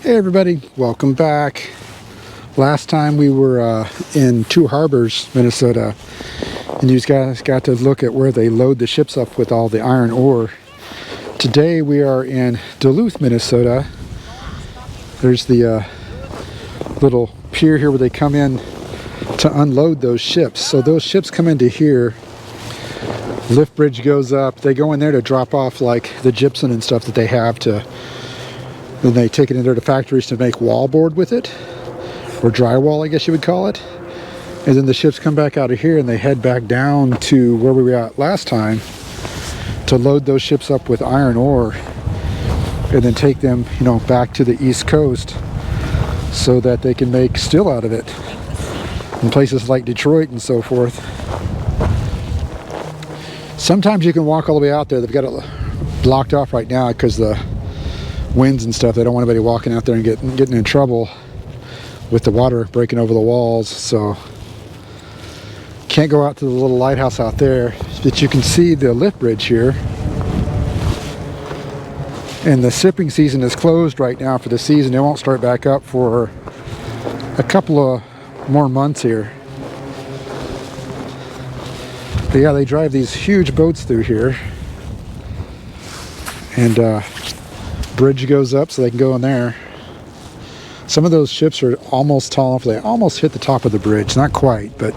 Hey everybody, welcome back. Last time we were in Two Harbors, Minnesota, and you guys got to look at where they load the ships up with all the iron ore. Today we are in Duluth, Minnesota. There's the little pier here where they come in to unload those ships. So those ships come into here, lift bridge goes up, they go in there to drop off like the gypsum and stuff that they have to. Then they take it into the factories to make wallboard with it, or drywall, I guess you would call it. And then the ships come back out of here and they head back down to where we were at last time to load those ships up with iron ore and then take them, back to the East Coast so that they can make steel out of it in places like Detroit and so forth. Sometimes you can walk all the way out there. They've got it blocked off right now because the winds and stuff. They don't want anybody walking out there and getting in trouble with the water breaking over the walls, so can't go out to the little lighthouse out there. But you can see the lift bridge here, and the shipping season is closed right now for the season. It won't start back up for a couple of more months here. But yeah, they drive these huge boats through here, and bridge goes up so they can go in there. Some of those ships are almost tall enough, they almost hit the top of the bridge. Not quite, but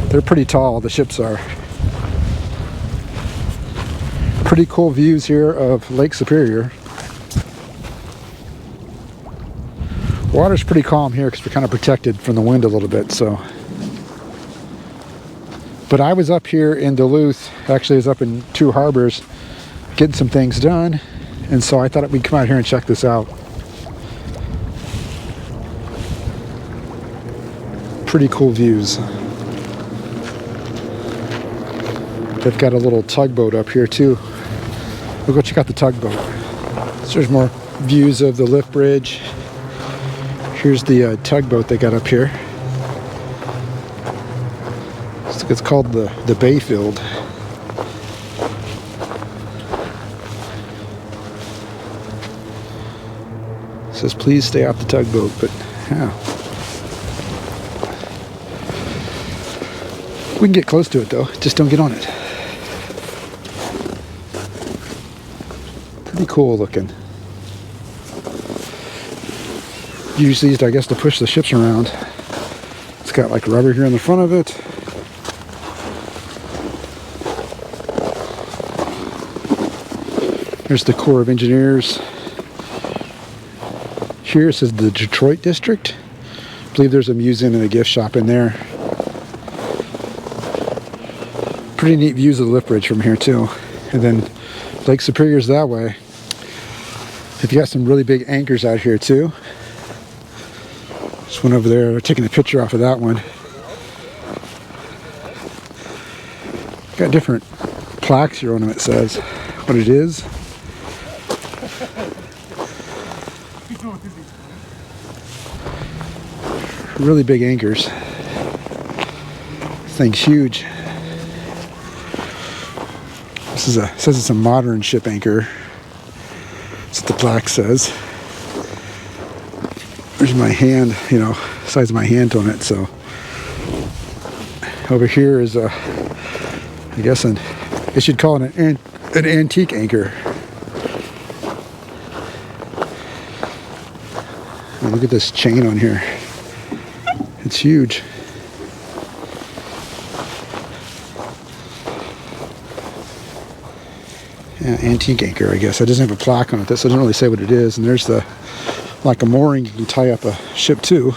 they're pretty tall, the ships are. Pretty cool views here of Lake Superior. Water's pretty calm here because we're kind of protected from the wind a little bit, so. But I was up here in Duluth, actually I was up in Two Harbors getting some things done. And so I thought we'd come out here and check this out. Pretty cool views. They've got a little tugboat up here too. We'll go check out the tugboat. So there's more views of the lift bridge. Here's the tugboat they got up here. It's called the Bayfield. It says please stay off the tugboat, but yeah. We can get close to it though, just don't get on it. Pretty cool looking. Usually used, I guess, to push the ships around. It's got like rubber here in the front of it. There's the Corps of Engineers. Here it says the Detroit district. I believe there's a museum and a gift shop in there. Pretty neat views of the lift bridge from here too. And then Lake Superior's that way. They've got some really big anchors out here too. Just went over there, they're taking a picture off of that one. Got different plaques here on them, it says what it is. Really big anchors. This thing's huge. This is says it's a modern ship anchor. That's what the plaque says. There's my hand, size of my hand on it. So over here is I guess they should call it an antique anchor. And look at this chain on here. It's huge. Yeah, antique anchor, I guess. It doesn't have a plaque on it. This doesn't really say what it is. And there's like a mooring you can tie up a ship to.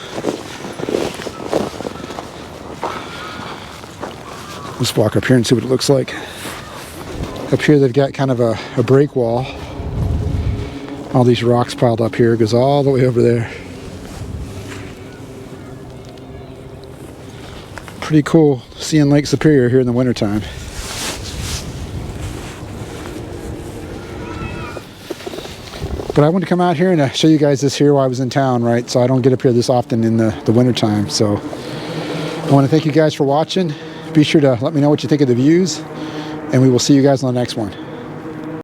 Let's walk up here and see what it looks like. Up here they've got kind of a break wall. All these rocks piled up here. It goes all the way over there. Pretty cool seeing Lake Superior here in the wintertime. But I wanted to come out here and show you guys this here while I was in town, right? So I don't get up here this often in the wintertime. So I want to thank you guys for watching. Be sure to let me know what you think of the views, and we will see you guys on the next one.